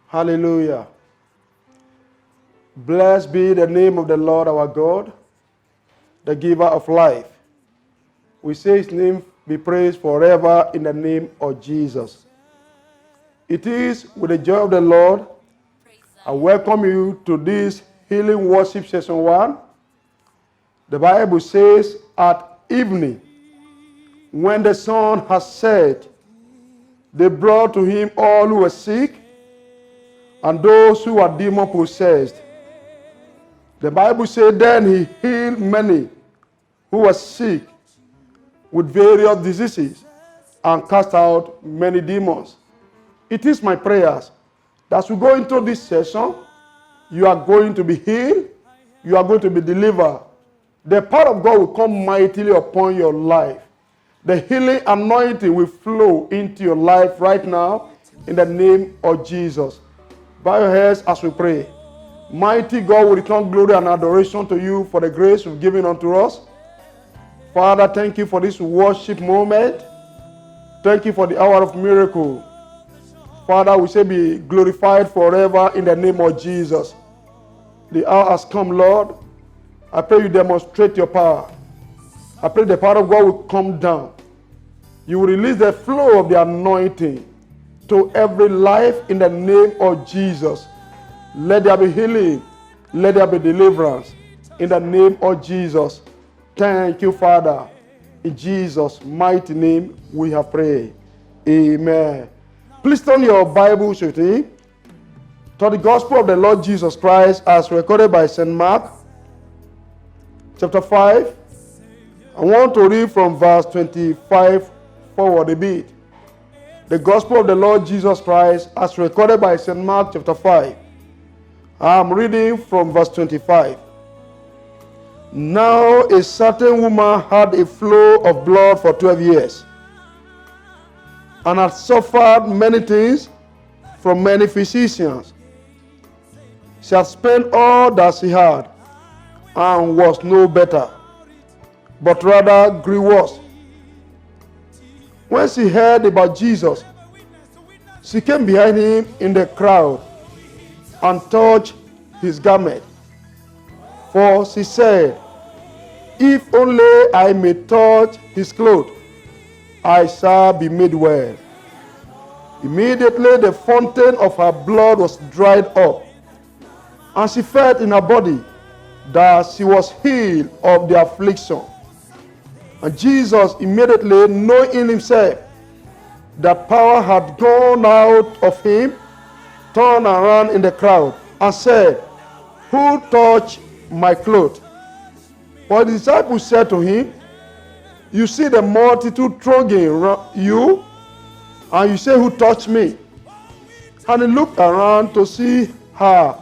Hallelujah. Blessed be the name of the Lord our God, the giver of life. We say his name be praised forever in the name of Jesus. It is with the joy of the Lord I welcome you to this healing worship session 1. The Bible says at evening, when the sun has set, they brought to him all who were sick and those who were demon possessed. The Bible said then he healed many who were sick with various diseases and cast out many demons. It is my prayers that as we go into this session, you are going to be healed, you are going to be delivered. The power of God will come mightily upon your life. The healing anointing will flow into your life right now in the name of Jesus. Bow your heads as we pray. Mighty God, we return glory and adoration to you for the grace you've given unto us. Father, thank you for this worship moment. Thank you for the hour of miracle. Father, we say be glorified forever in the name of Jesus. The hour has come, Lord. I pray you demonstrate your power. I pray the power of God will come down. You will release the flow of the anointing to every life in the name of Jesus. Let there be healing. Let there be deliverance in the name of Jesus. Thank you, Father. In Jesus' mighty name we have prayed. Amen. Please turn your Bibles with me to the Gospel of the Lord Jesus Christ as recorded by St. Mark, chapter 5. I want to read from verse 25 forward a bit. The Gospel of the Lord Jesus Christ as recorded by St. Mark, chapter 5. I'm reading from verse 25. Now a certain woman had a flow of blood for 12 years and had suffered many things from many physicians. She had spent all that she had and was no better, but rather grew worse. When she heard about Jesus, she came behind him in the crowd and touched his garment. For she said, if only I may touch his clothes, I shall be made well. Immediately the fountain of her blood was dried up, and she felt in her body that she was healed of the affliction. And Jesus, immediately knowing in himself that power had gone out of him, turned around in the crowd and said, who touched my clothes? But the disciples said to him, you see the multitude thronging you, and you say, who touched me? And he looked around to see her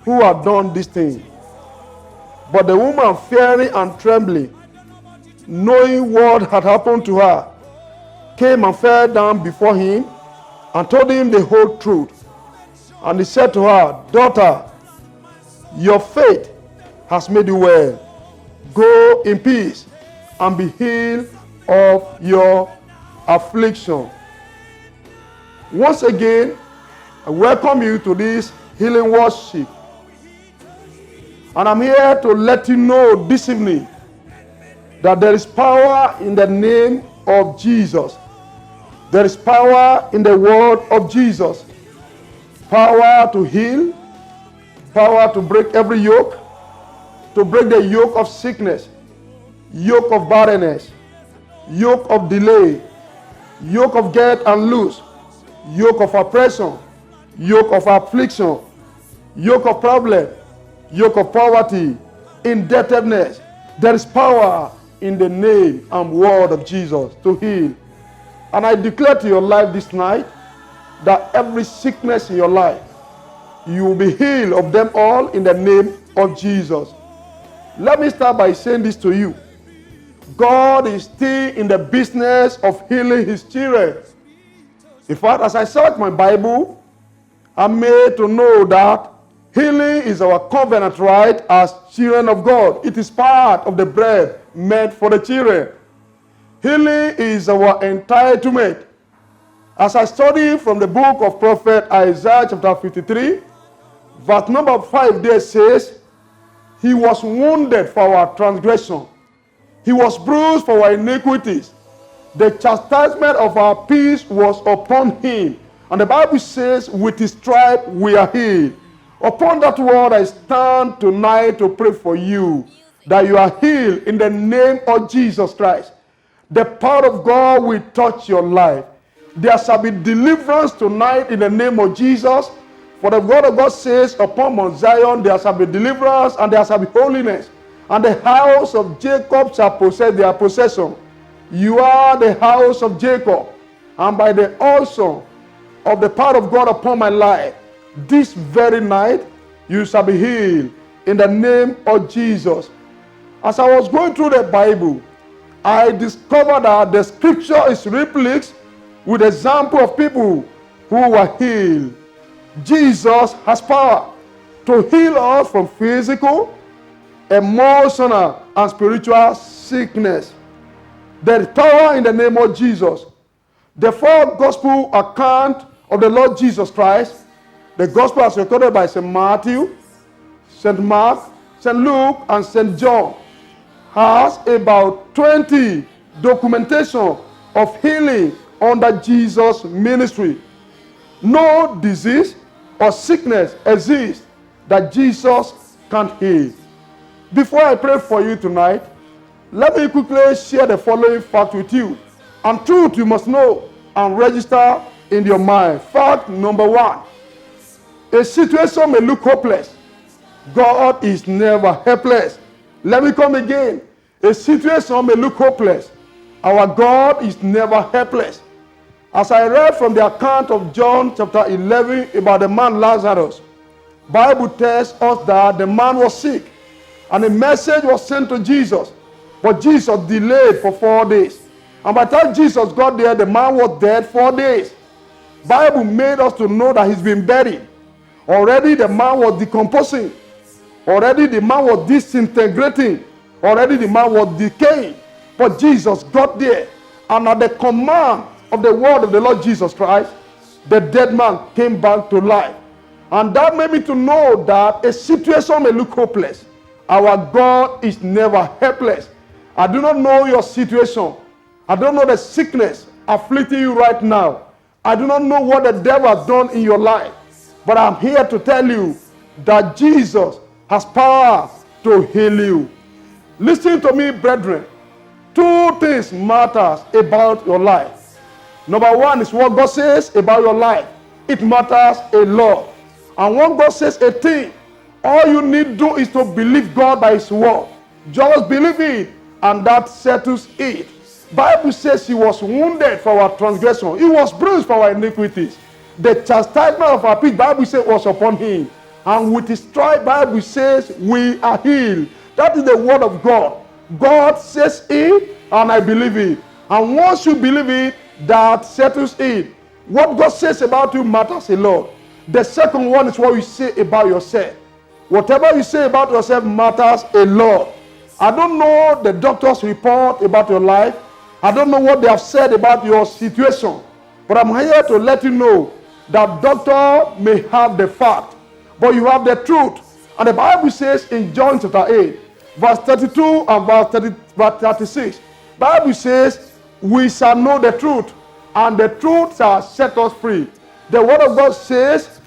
who had done this thing. But the woman, fearing and trembling, knowing what had happened to her, came and fell down before him and told him the whole truth. And he said to her, daughter, your faith has made you well. Go in peace and be healed of your affliction. Once again, I welcome you to this healing worship. And I'm here to let you know this evening that there is power in the name of Jesus. There is power in the word of Jesus. Power to heal, power to break every yoke, to break the yoke of sickness, yoke of barrenness, yoke of delay, yoke of get and lose, yoke of oppression, yoke of affliction, yoke of problem, yoke of poverty, indebtedness. There is power in the name and word of Jesus to heal. And I declare to your life this night that every sickness in your life, you will be healed of them all in the name of Jesus. Let me start by saying this to you. God is still in the business of healing his children. In fact, as I search my Bible, I'm made to know that healing is our covenant right as children of God. It is part of the bread meant for the children. Healing is our entitlement As I study from the book of prophet Isaiah chapter 53, verse number 5 there says, he was wounded for our transgression. He was bruised for our iniquities. The chastisement of our peace was upon him. And the Bible says, with his stripe we are healed. Upon that word I stand tonight to pray for you, that you are healed in the name of Jesus Christ. The power of God will touch your life. There shall be deliverance tonight in the name of Jesus. For the word of God says, upon Mount Zion there shall be deliverance and there shall be holiness. And the house of Jacob shall possess their possession. You are the house of Jacob. And by the also of the power of God upon my life, this very night you shall be healed in the name of Jesus. As I was going through the Bible, I discovered that the scripture is replete with example of people who were healed. Jesus has power to heal us from physical, emotional, and spiritual sickness. There is power in the name of Jesus. The four gospel account of the Lord Jesus Christ, the gospel as recorded by St. Matthew, St. Mark, St. Luke, and St. John, has about 20 documentation of healing under Jesus' ministry. No disease or sickness exists that Jesus can't heal. Before I pray for you tonight, let me quickly share the following fact with you. And truth you must know and register in your mind. Fact number 1. A situation may look hopeless. God is never helpless. Let me come again. A situation may look hopeless. Our God is never helpless. As I read from the account of John chapter 11 about the man Lazarus, Bible tells us that the man was sick and a message was sent to Jesus, but Jesus delayed for 4 days. And by the time Jesus got there, the man was dead 4 days. Bible made us to know that he's been buried. Already the man was decomposing. Already the man was disintegrating. Already the man was decaying. But Jesus got there, and at the command of the word of the Lord Jesus Christ, the dead man came back to life. And that made me to know that a situation may look hopeless. Our God is never helpless. I do not know your situation. I don't know the sickness afflicting you right now. I do not know what the devil has done in your life. But I'm here to tell you that Jesus has power to heal you. Listen to me, brethren. 2 things matters about your life. Number 1 is what God says about your life. It matters a lot. And when God says a thing, all you need to do is to believe God by his word. Just believe it, and that settles it. Bible says he was wounded for our transgression. He was bruised for our iniquities. The chastisement of our peace, Bible says, was upon him. And with his stripe, Bible says, we are healed. That is the word of God. God says it, and I believe it. And once you believe it, that settles it. What God says about you matters a lot. The second one is what you say about yourself. Whatever you say about yourself matters a lot. I don't know the doctor's report about your life. I don't know what they have said about your situation. But I'm here to let you know that doctor may have the fact, but you have the truth. And the Bible says in John chapter 8, verse 32 and verse 36, Bible says, we shall know the truth, and the truth shall set us free. The word of God says,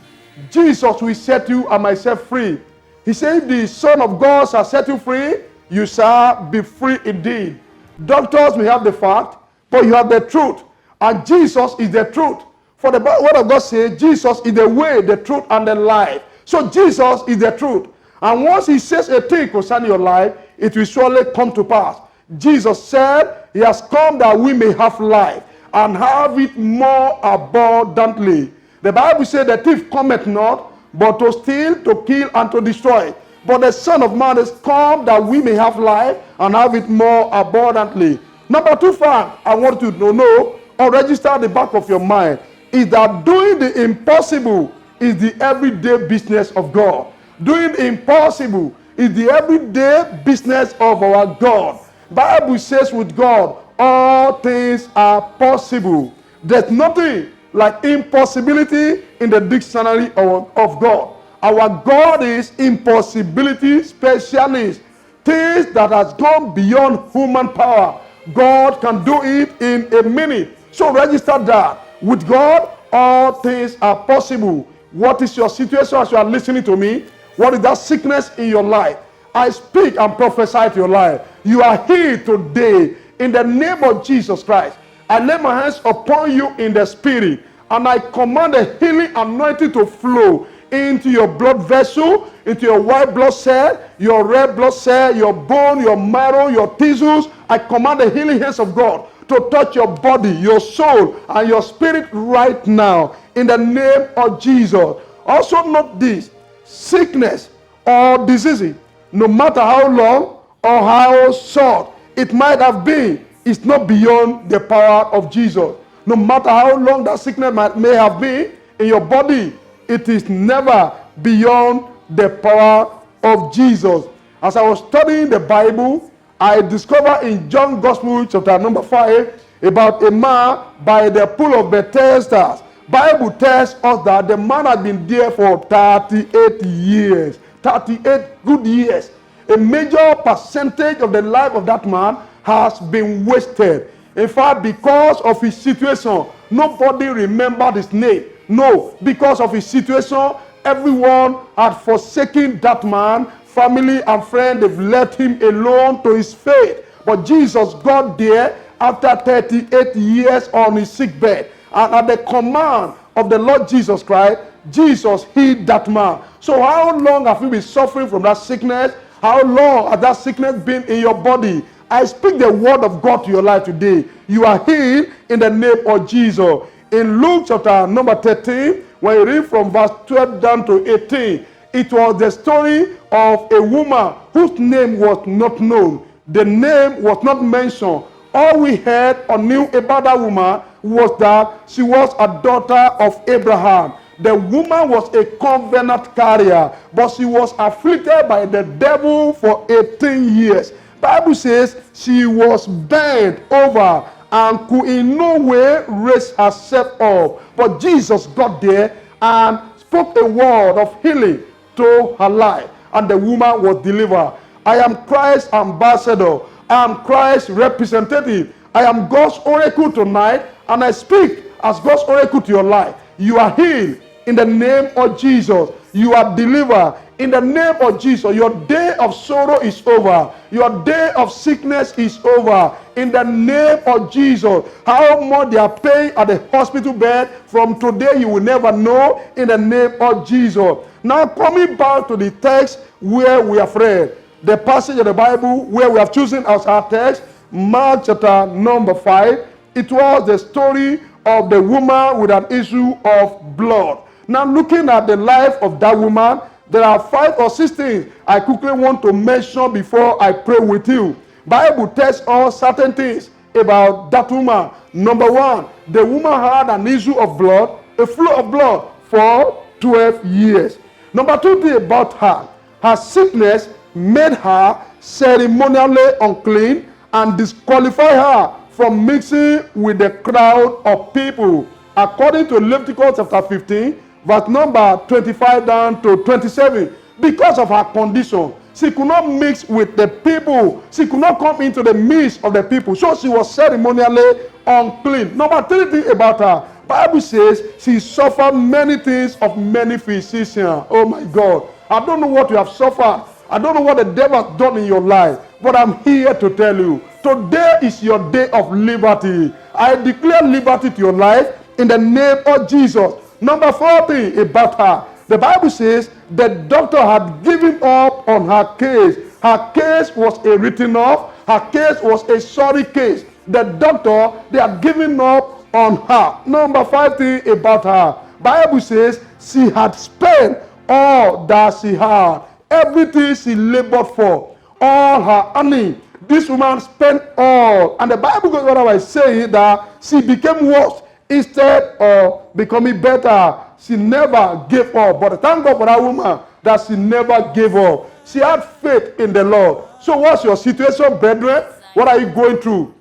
Jesus will set you and myself free. He said, the Son of God shall set you free, you shall be free indeed. Doctors may have the fact, but you have the truth. And Jesus is the truth. For the word of God says, Jesus is the way, the truth, and the life. So Jesus is the truth. And once he says a thing concerning your life, it will surely come to pass. Jesus said, he has come that we may have life, and have it more abundantly. The Bible says, the thief cometh not, but to steal, to kill, and to destroy. But the Son of Man is come that we may have life, and have it more abundantly. Number 2 fact I want you to know, or register at the back of your mind, is that doing the impossible is the everyday business of God. Doing the impossible is the everyday business of our God. Bible says with God, all things are possible. There's nothing like impossibility in the dictionary of God. Our God is impossibility specialist. Things that has gone beyond human power. God can do it in a minute. So register that. With God, all things are possible. What is your situation as you are listening to me? What is that sickness in your life? I speak and prophesy to your life. You are healed today in the name of Jesus Christ. I lay my hands upon you in the spirit, and I command the healing anointing to flow into your blood vessel, into your white blood cell, your red blood cell, your bone, your marrow, your tissues. I command the healing hands of God to touch your body, your soul, and your spirit right now in the name of Jesus. Also note this: sickness or disease, no matter how long or how short it might have been, is not beyond the power of Jesus. No matter how long that sickness may have been in your body, it is never beyond the power of Jesus. As I was studying the Bible, I discovered in John Gospel chapter number 5 about a man by the pool of Bethesda. Bible tells us that the man had been there for 38 years. 38 good years. A major percentage of the life of that man has been wasted. In fact, because of his situation, nobody remembered his name. No, because of his situation, everyone had forsaken that man. Family and friends, they've left him alone to his fate. But Jesus got there after 38 years on his sick bed. And at the command of the Lord Jesus Christ, Jesus healed that man. So how long have you been suffering from that sickness? How long has that sickness been in your body? I speak the word of God to your life today. You are healed in the name of Jesus. In Luke chapter number 13, when you read from verse 12 down to 18, it was the story of a woman whose name was not known. The name was not mentioned. All we heard or knew about that woman was that she was a daughter of Abraham. The woman was a covenant carrier, but she was afflicted by the devil for 18 years. Bible says she was bent over and could in no way raise herself up. But Jesus got there and spoke a word of healing to her life, and the woman was delivered. I am Christ's ambassador. I am Christ's representative. I am God's oracle tonight, and I speak as God's oracle to your life. You are healed in the name of Jesus. You are delivered in the name of Jesus. Your day of sorrow is over. Your day of sickness is over in the name of Jesus. How much they are paying at the hospital bed from today, you will never know in the name of Jesus. Now coming back to the text where we have read, the passage of the Bible where we have chosen as our text, Mark chapter number 5. It was the story of the woman with an issue of blood. Now looking at the life of that woman, there are 5 or 6 things I quickly want to mention before I pray with you. Bible tells us certain things about that woman. Number 1, the woman had an issue of blood, a flow of blood for 12 years. Number 2 thing about her sickness made her ceremonially unclean and disqualify her from mixing with the crowd of people. According to Leviticus chapter 15, verse number 25 down to 27, because of her condition, she could not mix with the people. She could not come into the midst of the people. So she was ceremonially unclean. Number 3 thing about her, Bible says she suffered many things of many physicians. Oh my God. I don't know what you have suffered. I don't know what the devil has done in your life. But I'm here to tell you, today is your day of liberty. I declare liberty to your life in the name of Jesus. Number 4 thing about her, the Bible says the doctor had given up on her case. Her case was a written off. Her case was a sorry case. The doctor, they had given up on her. Number 5 thing about her, Bible says she had spent all that she had. Everything she labored for, all her earning, this woman spent all. And the Bible goes on by saying that she became worse instead of becoming better. She never gave up. But thank God for that woman that she never gave up. She had faith in the Lord. So what's your situation, brethren? What are you going through?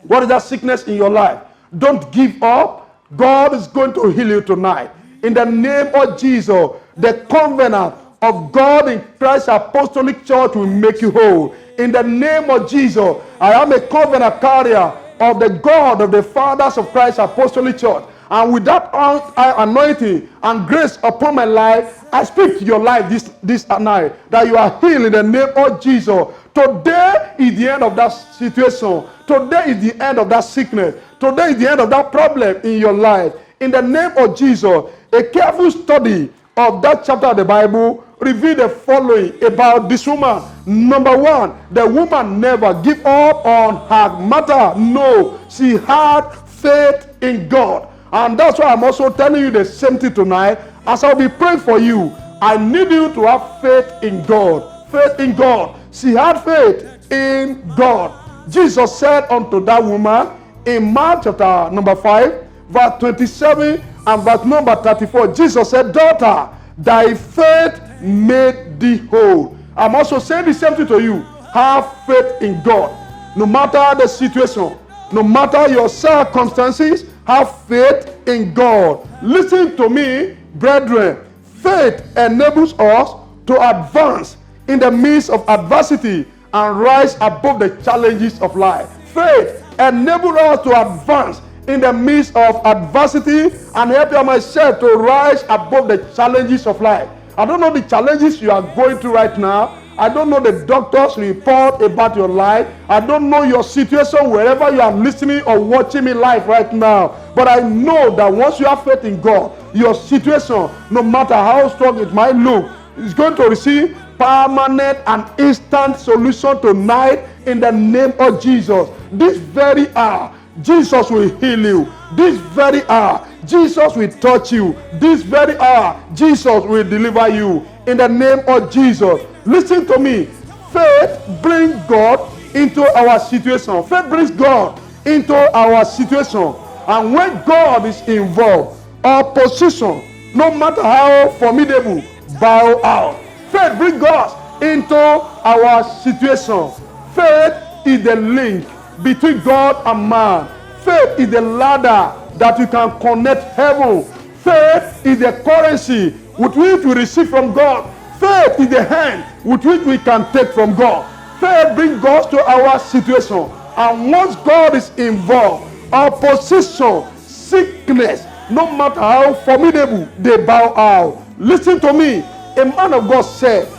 What is that sickness in your life? Don't give up. God is going to heal you tonight. In the name of Jesus, the covenant of God in Christ Apostolic Church will make you whole. In the name of Jesus, I am a covenant carrier of the God of the fathers of Christ Apostolic Church. And with that anointing and grace upon my life, I speak to your life this night that you are healed in the name of Jesus. Today is the end of that situation. Today is the end of that sickness. Today is the end of that problem in your life. In the name of Jesus, a careful study of that chapter of the Bible reveal the following about this woman. Number one, the woman never give up on her matter. No, she had faith in God. And that's why I'm also telling you the same thing tonight. As I'll be praying for you, I need you to have faith in God. Faith in God. She had faith in God. Jesus said unto that woman in Mark chapter number 5, verse 27 and verse number 34, Jesus said, daughter, thy faith made thee whole. I'm also saying the same thing to you. Have faith in God. No matter the situation, no matter your circumstances, have faith in God. Listen to me, brethren. Faith enables us to advance in the midst of adversity and rise above the challenges of life. Faith enables us to advance in the midst of adversity and help you myself to rise above the challenges of life. I don't know the challenges you are going through right now. I don't know the doctor's report about your life. I don't know your situation wherever you are listening or watching me live right now. But I know that once you have faith in God, your situation, no matter how strong it might look, is going to receive permanent and instant solution tonight in the name of Jesus. This very hour, Jesus will heal you. This very hour, Jesus will touch you. This very hour, Jesus will deliver you in the name of Jesus. Listen to me. Faith brings God into our situation. Faith brings God into our situation. And when God is involved, opposition, no matter how formidable, bow out. Faith brings God into our situation. Faith is the link between God and man. Faith is the ladder that you can connect heaven. Faith is the currency with which we receive from God. Faith is the hand with which we can take from God. Faith brings God to our situation. And once God is involved, opposition, sickness, no matter how formidable, they bow out. Listen to me. A man of God said,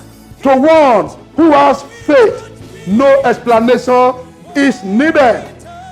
to one who has faith, no explanation is needed.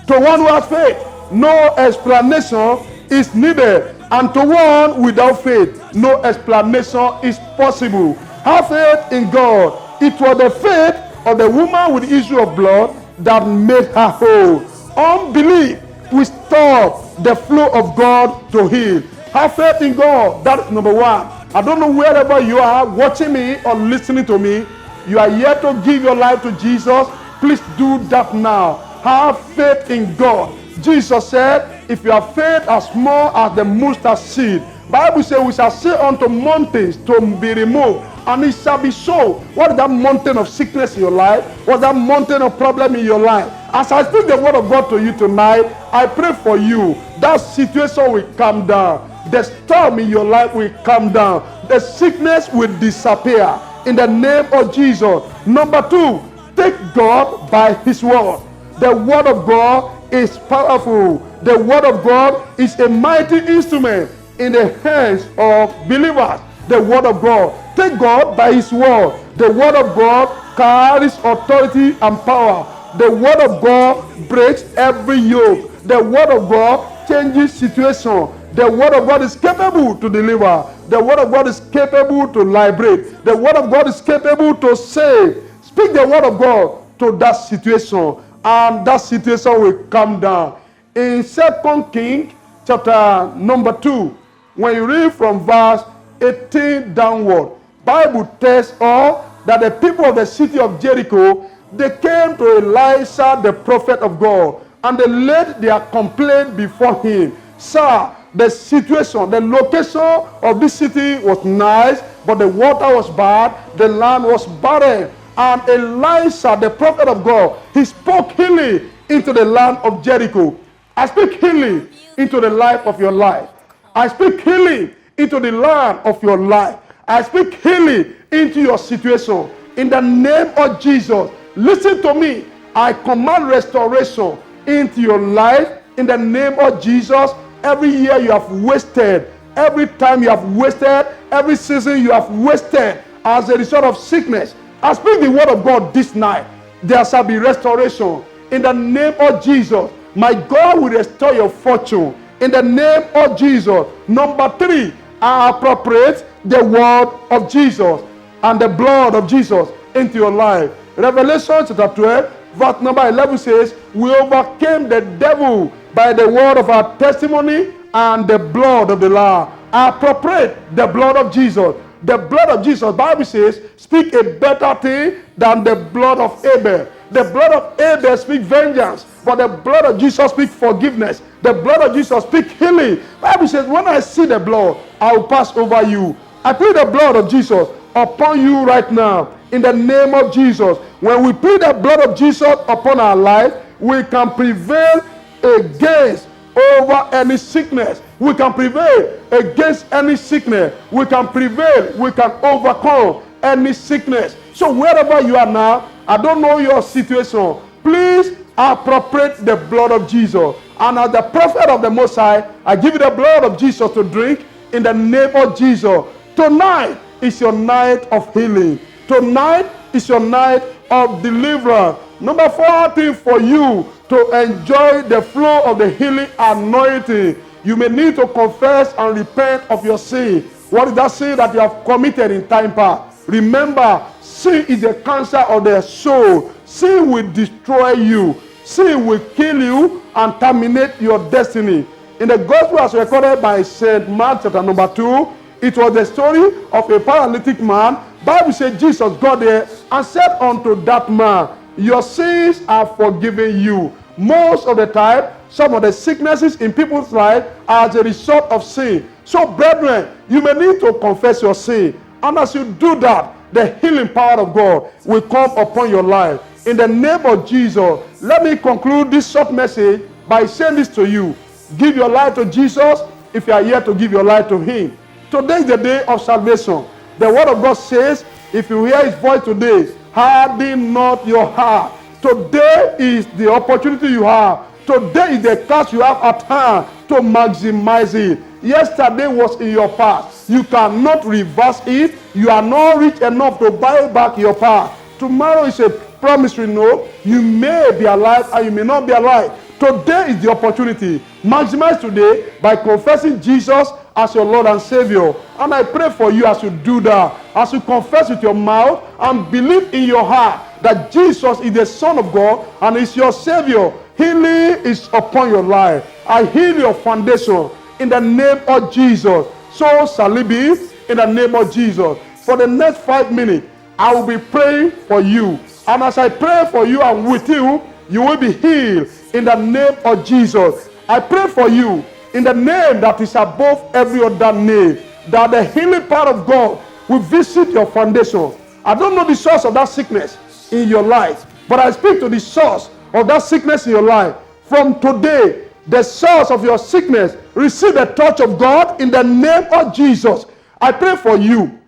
To one who has faith, no explanation is needed. And to one without faith, no explanation is possible. Have faith in God. It was the faith of the woman with the issue of blood that made her whole. Unbelief will stop the flow of God to heal. Have faith in God. That's number one. I don't know wherever you are watching me or listening to me, you are here to give your life to Jesus. Please do that now. Have faith in God. Jesus said, if you have faith as small as the mustard seed, Bible says we shall say unto mountains to be removed, and it shall be so. What is that mountain of sickness in your life? What is that mountain of problem in your life? As I speak the word of God to you tonight, I pray for you. That situation will come down. The storm in your life will come down. The sickness will disappear in the name of Jesus. Number two, take God by his word. The word of God is powerful. The word of God is a mighty instrument in the hands of believers. The word of God. Take God by his word. The word of God carries authority and power. The word of God breaks every yoke. The word of God changes situation. The word of God is capable to deliver. The word of God is capable to liberate. The word of God is capable to save. Speak the word of God to that situation, and that situation will come down. In 2 Kings chapter number 2, when you read from verse 18 downward, Bible tells us that the people of the city of Jericho, they came to Elisha, the prophet of God, and they laid their complaint before him. Sir, the situation, the location of this city was nice, but the water was bad, the land was barren. And Elisha, the prophet of God, he spoke healing into the land of Jericho. I speak healing into the life of your life. I speak healing into the land of your life. I speak healing into your situation. In the name of Jesus, listen to me. I command restoration into your life. In the name of Jesus, every year you have wasted, every time you have wasted, every season you have wasted as a result of sickness, I speak the word of God this night. There shall be restoration. In the name of Jesus, my God will restore your fortune. In the name of Jesus. Number 3, I appropriate the word of Jesus and the blood of Jesus into your life. Revelation chapter 12, verse number 11 says, we overcame the devil by the word of our testimony and the blood of the Lamb. I appropriate the blood of Jesus. The blood of Jesus, the Bible says, speak a better thing than the blood of Abel. The blood of Abel speaks vengeance, but the blood of Jesus speaks forgiveness. The blood of Jesus speaks healing. The Bible says, when I see the blood, I will pass over you. I plead the blood of Jesus upon you right now. In the name of Jesus. When we plead the blood of Jesus upon our life, we can prevail against over any sickness. We can prevail against any sickness. We can prevail. We can overcome any sickness. So wherever you are now, I don't know your situation, please appropriate the blood of Jesus. And as the prophet of the Most High, I give you the blood of Jesus to drink in the name of Jesus. Tonight is your night of healing. Tonight is your night of deliverance. Number 4 thing for you to enjoy the flow of the healing anointing, you may need to confess and repent of your sin. What is that sin that you have committed in time past? Remember, sin is the cancer of the soul. Sin will destroy you. Sin will kill you and terminate your destiny. In the gospel as recorded by St. Mark chapter number 2, it was the story of a paralytic man. Bible said Jesus got there and said unto that man, your sins are forgiven you. Most of the time, some of the sicknesses in people's life are as a result of sin. So brethren, you may need to confess your sin. And as you do that, the healing power of God will come upon your life. In the name of Jesus, let me conclude this short message by saying this to you. Give your life to Jesus if you are here to give your life to him. Today is the day of salvation. The word of God says, if you hear his voice today, harden not your heart. Today is the opportunity you have. Today is the task you have at hand to maximize it. Yesterday was in your past. You cannot reverse it. You are not rich enough to buy back your past. Tomorrow is a promissory note. You may be alive and you may not be alive. Today is the opportunity. Maximize today by confessing Jesus as your Lord and Savior. And I pray for you as you do that, as you confess with your mouth and believe in your heart that Jesus is the Son of God and is your Savior. Healing is upon your life. I heal your foundation in the name of Jesus. So shall it be in the name of Jesus. For the next 5 minutes, I will be praying for you. And as I pray for you and with you, you will be healed in the name of Jesus. I pray for you in the name that is above every other name, that the healing power of God will visit your foundation. I don't know the source of that sickness in your life, but I speak to the source of that sickness in your life. From today, the source of your sickness, receive the touch of God in the name of Jesus. I pray for you.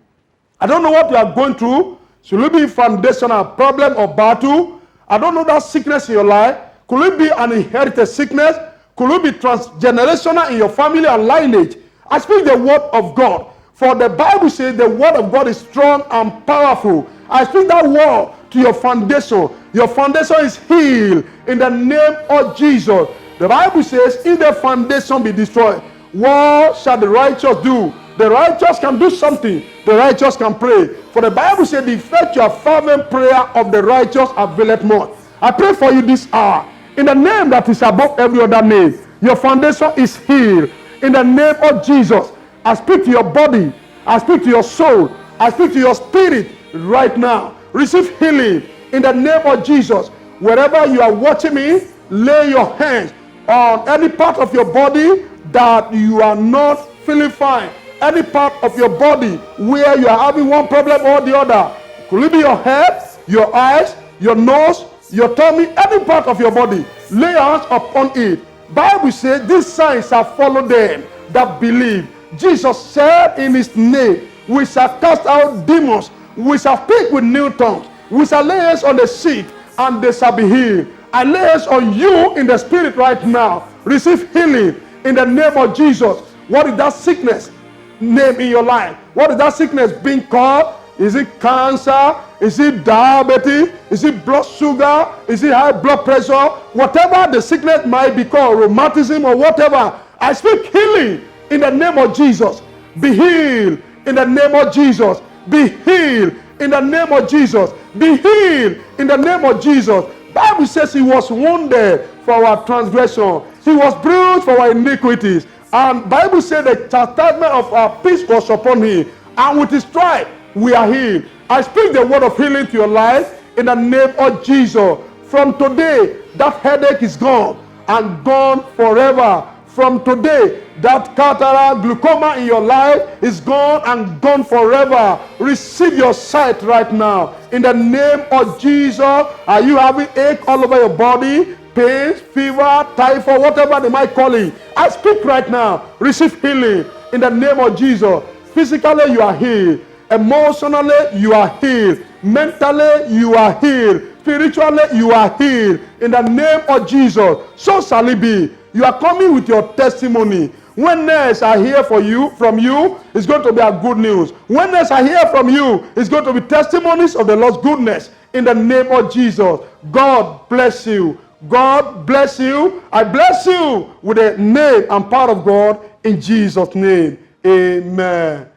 I don't know what you are going through. Should it be foundational problem or battle? I don't know that sickness in your life. Could it be an inherited sickness? Could it be transgenerational in your family and lineage? I speak the word of God. For the Bible says the word of God is strong and powerful. I speak that word to your foundation. Your foundation is healed in the name of Jesus. The Bible says, if the foundation be destroyed, what shall the righteous do? The righteous can do something. The righteous can pray. For the Bible says, the effectual fervent prayer of the righteous availeth much. I pray for you this hour. In the name that is above every other name, your foundation is healed. In the name of Jesus, I speak to your body. I speak to your soul. I speak to your spirit right now. Receive healing in the name of Jesus. Wherever you are watching me, lay your hands on any part of your body that you are not feeling fine. Any part of your body where you are having one problem or the other. Could it be your head, your eyes, your nose, your tummy, any part of your body? Lay your hands upon it. Bible says these signs shall follow them that believe. Jesus said in his name, we shall cast out demons, we shall speak with new tongues, we shall lay hands on the sick and they shall be healed. I lay hands on you in the spirit right now. Receive healing in the name of Jesus. What is that sickness name in your life? What is that sickness being called? Is it cancer? Is it diabetes? Is it blood sugar? Is it high blood pressure? Whatever the sickness might be called, rheumatism or whatever, I speak healing in the name of Jesus. Be healed in the name of Jesus. Be healed in the name of Jesus. Be healed in the name of Jesus. Bible says he was wounded for our transgression. He was bruised for our iniquities. And Bible said the chastisement of our peace was upon him. And with his stripe, we are healed. I speak the word of healing to your life in the name of Jesus. From today, that headache is gone and gone forever. From today, that cataract, glaucoma in your life is gone and gone forever. Receive your sight right now. In the name of Jesus, are you having ache all over your body? Pains, fever, typhoid, whatever they might call it. I speak right now. Receive healing in the name of Jesus. Physically, you are healed. Emotionally, you are healed. Mentally, you are healed. Spiritually, you are healed. In the name of Jesus. So shall it be. You are coming with your testimony. When next I hear from you, it's going to be a good news. When next I hear from you, it's going to be testimonies of the Lord's goodness. In the name of Jesus. God bless you. God bless you. I bless you with the name and power of God in Jesus' name. Amen.